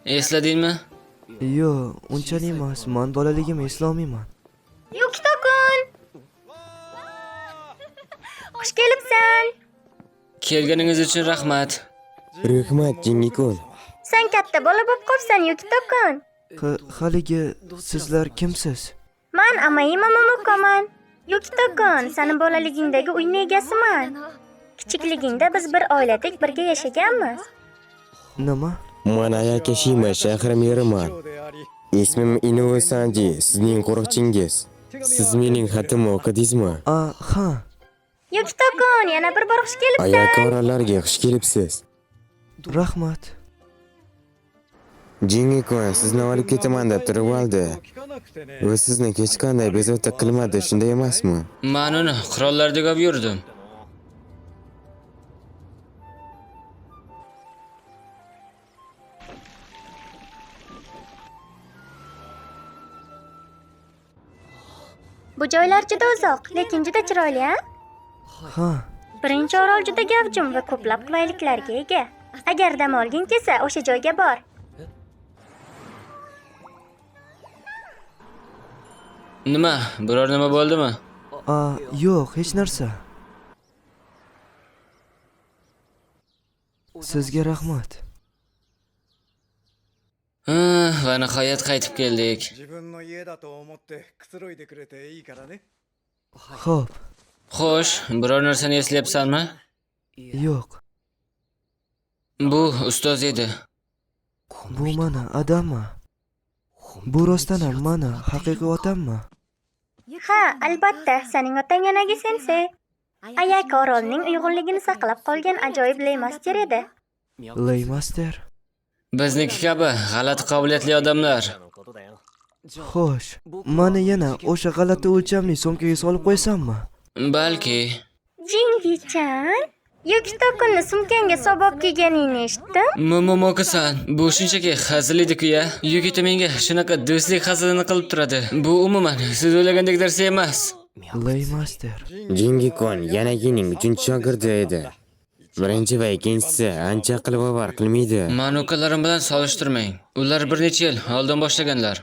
Esladingmi? Yo, unchalik emas. Men bolaligim eslolmayman. Yukito-kun! Xush kelibsan. Kelganingiz uchun rahmat. Rahmat, Jingikun. Sen katta bola bo'lib qolsan, Yukito-kun. Haligi sizlar kimsiz? Men Amayima Momokoman. Yukito-kun, sening bolaligingdagi uyning egasiman. Kichikligingda biz bir oiladek birga yashaganmiz. Nima? Men Ayakashima shahri meriman. Ismim Inoue Sanji, sizning qo'riqchingiz. Siz mening xatimni o'qidingizmi? Ha. Yukito-kun, yana bir bor xush kelibsan. Ayakoralarga xush kelibsiz. Rahmat. Jingikun, sizni olib ketaman deb turib oldi. Va sizni hech qanday bezovta qilmadi, shunday emasmi? Men uni qirollardek olib yurdim. Bu joylar juda uzoq, lekin juda chiroyli, ha? Ha. Birinchi orol juda gavjum va ko'plab qulayliklarga ega. Agar dam olging kelsa, o'sha joyga bor. Nima? Biror nima bo'ldimi? Yo'q, hech narsa. Sizga rahmat. Va nihoyat qaytib keldik. 自分の家だと思ってくつろいでくれていいからね。 Xo'p. Xo'sh, biror narsani eslayapsanmi? Yo'q. Bu ustoz edi. Bu mana adammi? Bu rostdan ham mana haqiqiy otammi? Ha, albatta, sening otang Yanagi sensei. Ayaka orolning uyg'unligini saqlab qolgan ajoyib leymaster edi. Leymaster. Bizniki kabi g'alati qobiliyatli odamlar. Xo'sh, meni yana o'sha g'alati o'lchamli sumkaga solib qo'ysammi? Balki. Jingi-chan, Yukito-kunni sumkangga solib kelganingni eshitdim. Momokosan, bu shunchaki hazil edi-ku ya. Yukito menga shunaqa do'stlik hazilini qilib turadi. Bu umuman siz o'ylagandek narsa emas. Leymaster. Jingikun Yanagining 3-shogirdi edi. Birinchi va ikkinchisi ancha qilib bavar qilmaydi. Men ukalarim bilan solishtirmang. Ular bir necha yil oldin boshlaganlar.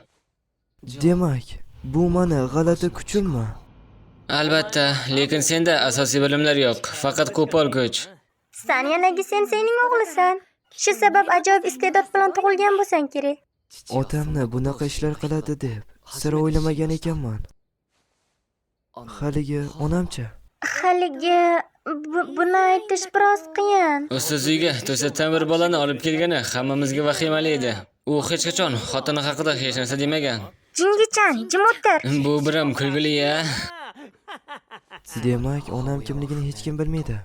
Demak, bu meni g'alati kuchimmi? Albatta, lekin senda asosiy bilimlar yo'q, faqat qo'pol kuch. Sen Yanagi senseining o'g'lisan. Shu sabab ajoyib iste'dod bilan tug'ilgan bo'lsan kerak. Otamni bunaqa ishlar qiladi deb sira o'ylamagan ekanman. Haligi onamcha. Haligi buni aytish biroz qiyin. Ustoz uyga to'satdan bir bolani olib kelgani hammamizga vahimali edi. U hech qachon xotini haqida hech narsa demagan. Jingi-chan, jim o'tir. Bu biram kulgili-ya. Demak, onam kimligini hech kim bilmaydi.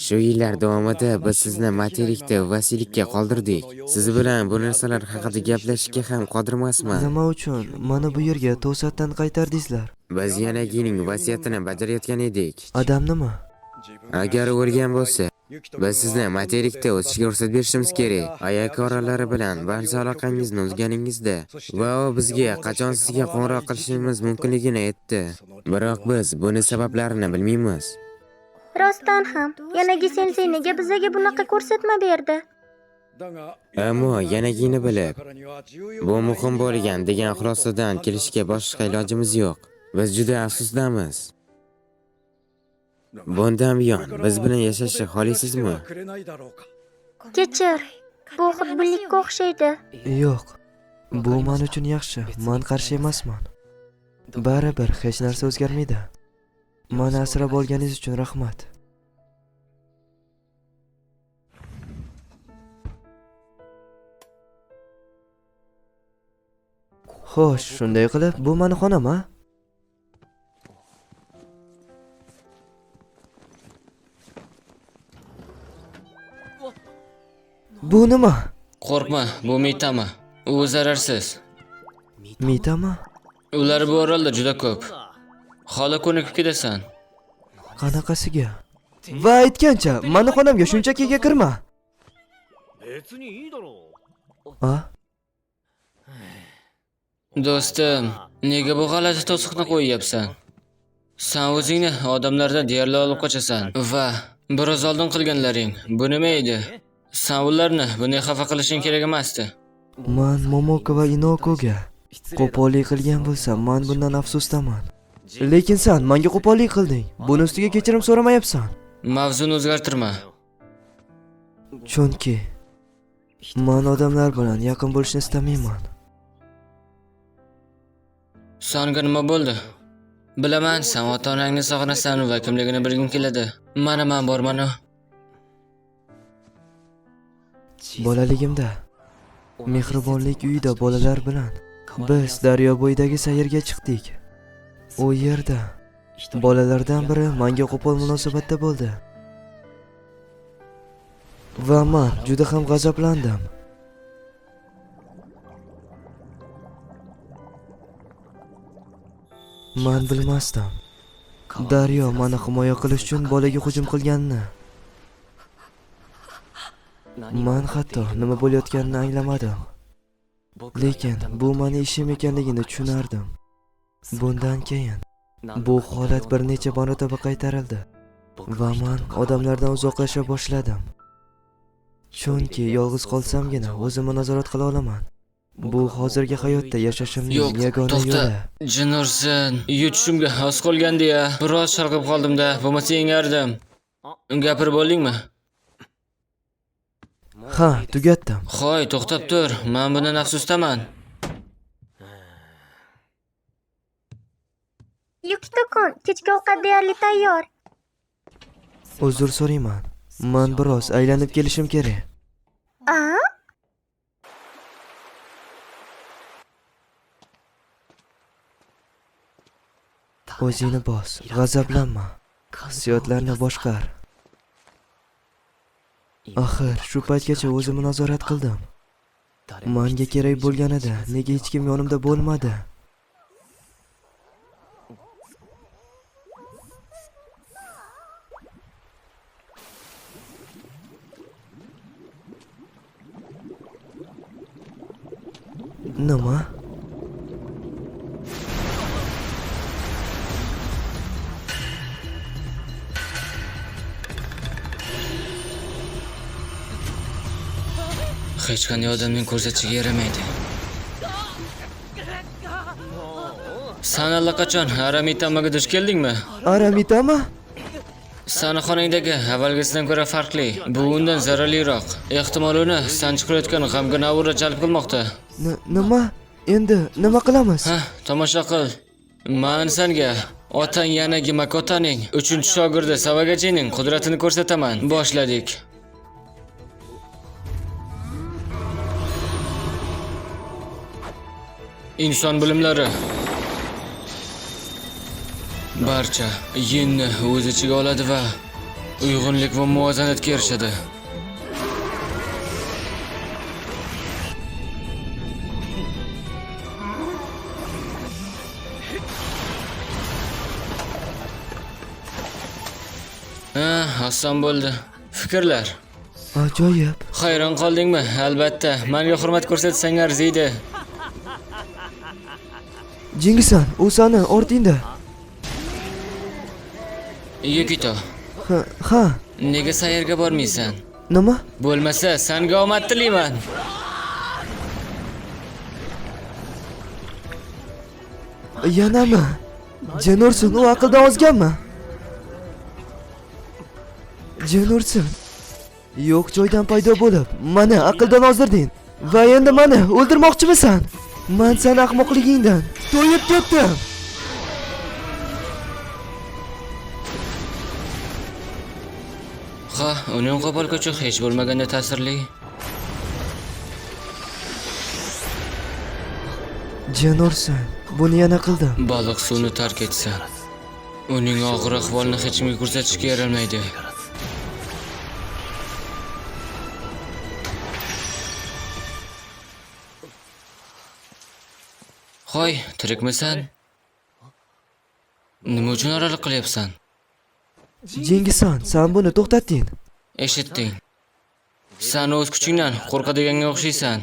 Shu yillar davomida biz sizni materikda vasiylikka qoldirdik. Siz bilan bu narsalar haqida gaplashishga ham qodirmasman. Nima uchun meni bu yerga to'satdan qaytardingizlar? Biz Yanagining vasiyatini bajarayotgan edik. Adamnimi? Agar o'lgan bo'lsa, biz sizni materikda o'sishga ruxsat berishimiz kerak. Ayaka orolari bilan barcha aloqangizni uzganingizda va u bizga qachon sizga qo'ng'iroq qilishimiz mumkinligini aytdi. Biroq biz buni sabablarini bilmaymiz. Rostdan ham, Yanagi sensei nega bizga bunaqa ko'rsatma berdi? Ammo Yanagini bilib, bu muhim bo'lgan degan xulosadan kelishga boshqa ilojimiz yo'q. Biz juda afsusdamiz. Bundan buyon biz bilan yashashni xohlaysizmi? Kechir, bu xudbinlikka o'xshaydi. Yo'q. Bu men uchun yaxshi. Men qarshi emasman. Baribir hech narsa o'zgarmaydi. Meni asrab olganingiz uchun rahmat. Xo'sh, shunday qilib, bu meni xonam-a? Bu nima? Qo'rqma, bu mitami. U zararsiz. Mitami? Ular bu orolda juda ko'p. Xola ko'nikib ketasan. Qanaqasiga? Va aytgancha, meni xonamga shunchakiga kirma. Do'stim, nega bu g'alati to'siqni qo'yyapsan? Sen o'zingni odamlardan deyarli olib qochasan va biroz oldin qilganlaring bu nima edi? Sen ularni bunday xafa qilishing kerak emasdi. Man Momoko va Inokoga qo'pollik qilgan bo'lsam, men bundan afsusdaman. Lekin sen menga qo'pollik qilding. Buni ustiga kechirim so'ramayapsan. Mavzuni o'zgartirma. Chunki men odamlar bilan yaqin bo'lishni istamayman. Songa nima bo'ldi? Bilaman, sen ota-onangni sog'inasan va kimligini bilging keladi. Mana men borman. Bolaligimda Mehribonlik uyida bolalar bilan biz daryo bo'yidagi sayrga chiqdik. U yerda bolalardan biri menga qo'pol munosabatda bo'ldi. Va men juda ham g'azablandim. Men bilmasdim. Daryo meni himoya qilish uchun bolaga hujum qilganini. Men hatto nima bo'layotganini anglamadim. Lekin bu meni ishim ekanligini tushunardim. Bundan keyin bu holat bir necha marotaba qaytarildi va men odamlardan uzoqlasha boshladim. Chunki yolg'iz qolsamgina o'zimni nazorat qila olaman. Bu hozirgi hayotda yashashimning yagona to'xta. yo'li. Jinursin, yutishimga oz qolgandi-ya. Biroz chalqib qoldim-da, bo'lmasa yengardim. Gapirib bo'ldingmi? Ha, tugatdim. Xo'y, to'xtab tur. Men bundan afsusdaman. Yukito-kun, kechki ovqat deyarli tayyor. Uzr so'rayman. Men biroz aylanib kelishim kerak. A? O'zingni bos, g'azablanma. Hissiyotlarni boshqar. Axir shu paytgacha o'zimni nazorat qildim. Menga kerak bo'lganida nega hech kim yonimda bo'lmadi? Nima? Hech qanday odamning ko'rsatishiga yaramaydi. Sen allaqachon Aramitamaga duch keldingmi? Aramitama? Sani xonangdagi avvalgisidan ko'ra farqli. Bu undan zararliroq. Ehtimol uni sen chiqarayotgan g'amgin aura jalb qilmoqda. Nima? Endi nima qilamiz? Ha, tomosha qil. Men senga otang yanagi Makotaning 3-shogirdi Savagachining qudratini ko'rsataman. Boshladik. Inson bilimlari barcha yinni o'z ichiga oladi va uyg'unlik va muvozanatga erishadi. Oson bo'ldi. Fikrlar. Ajoyib. Hayron qoldingmi? Albatta, menga hurmat ko'rsatsang arziydi. Jingisan, u sani ortingda. Yukito, Ha. nega sayrga bormaysan? Nima? Bo'lmasa, senga omad tilayman. Yanami? Jinursin, u aqldan ozganmi? Jinursin. Yo'q joydan paydo bo'lib, meni aqldan ozdirding va endi meni o'ldirmoqchimisan? Men seni ahmoqligingdan to'yib ketdim. Ha, uning qo'pol kuchi hech bo'lmaganda ta'sirli. Jinursin, buni yana qildim. Baliq suvni tark etsa, uning og'ir ahvolini hech kimga ko'rsatishga yaralmaydi. Hoy, tirikmisan? Nima uchun oraliq qilyapsan? Jingisan, sen buni to'xtatding. Eshitding. Sen o'z kuchingdan qo'rqadiganga o'xshaysan.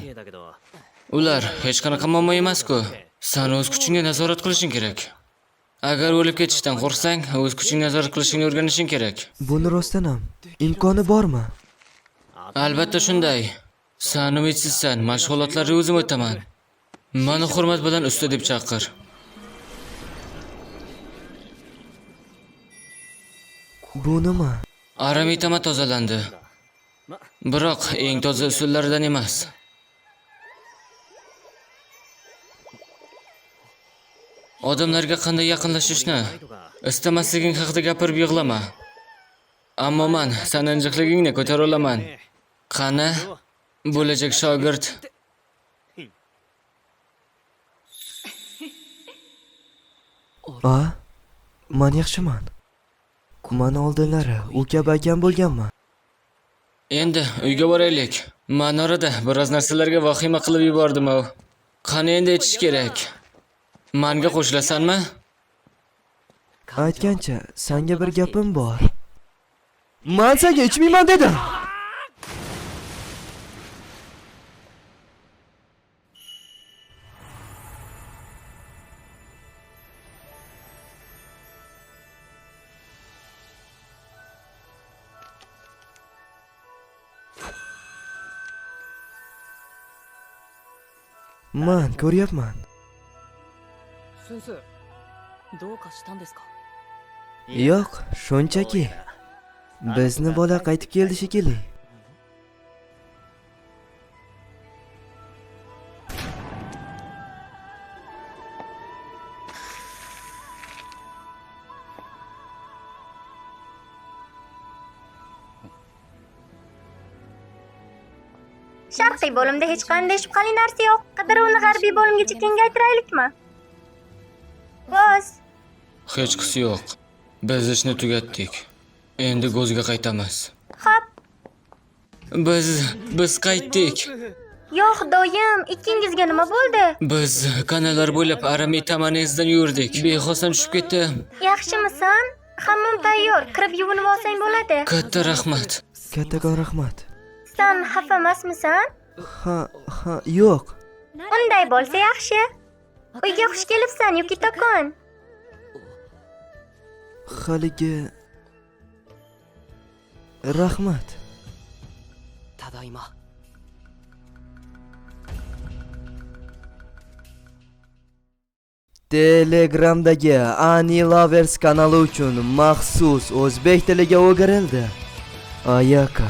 Ular hech qanaqa muammo emas-ku. Sen o'z kuchingga nazorat qilishing kerak. Agar o'lib ketishdan qo'rqsang, o'z kuchingni nazorat qilishingni o'rganishing kerak. Buni rostdan ham imkoni bormi? Albatta shunday. Sen umidsizsan, mashg'ulotlarga o'zim o'taman. Mani hurmat bilan usta deb chaqir. Bu nima? Aramitama tozalandi. Biroq eng toza usullaridan emas. Odamlarga qanday yaqinlashishni istamasliging haqida gapirib yig'lama. Ammo men sen injiqligingni ko'tara olaman. Qani, bo'lajak shogird. Men yaxshiman. Men oldinlari u kabi akam bo'lganman. Endi uyga boraylik. Men orada biroz narsalarga vahima qilib yubordim. Qani endi ichish kerak. Menga qo'shilasanmi? Aytgancha, senga bir gapim bor. Men senga ichmayman dedim. Men ko'ryapman. 先生どうかしたんですか Yo'q, shunchaki. Bizni bola qaytib keldi shekilli. Sharqiy bo'limda hech qanday shubhali narsa yo'q. Qidiruvni g'arbiy bo'limgacha kengaytiraylikmi? Boss, Hech qisi yo'q. Biz ishni tugatdik. Endi go'zga qaytamiz. xo'p. Biz qaytdik. Yo'q, xudoyim, ikkingizga nima bo'ldi? Biz kanallar bo'ylab Aramitama izidan yurdik. Bexosdan tushib ketdim. Yaxshimisan? Hammam tayyor. Kirib yuvinib olsang bo'ladi. Katta rahmat. Kattakon rahmat. Sen xafa emasmisan? Ha, yo'q. Unday bo'lsa yaxshi. Uyga xush kelibsan, Yukito-kun. Haligi rahmat. ただいま Telegramdagi Ani Lovers kanali uchun maxsus o'zbek tiliga o'girildi. Ayaka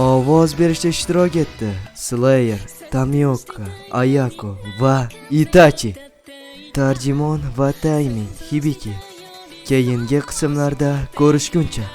ovoz berishda ishtirok etdi. Slayer, Tamioka, Ayako va Itachi. Tarjimon va Taimi Hibiki. Keyingi qismlarda ko'rishguncha.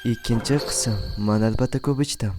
Ikkinchi qism. Men albatta ko'p ichdim.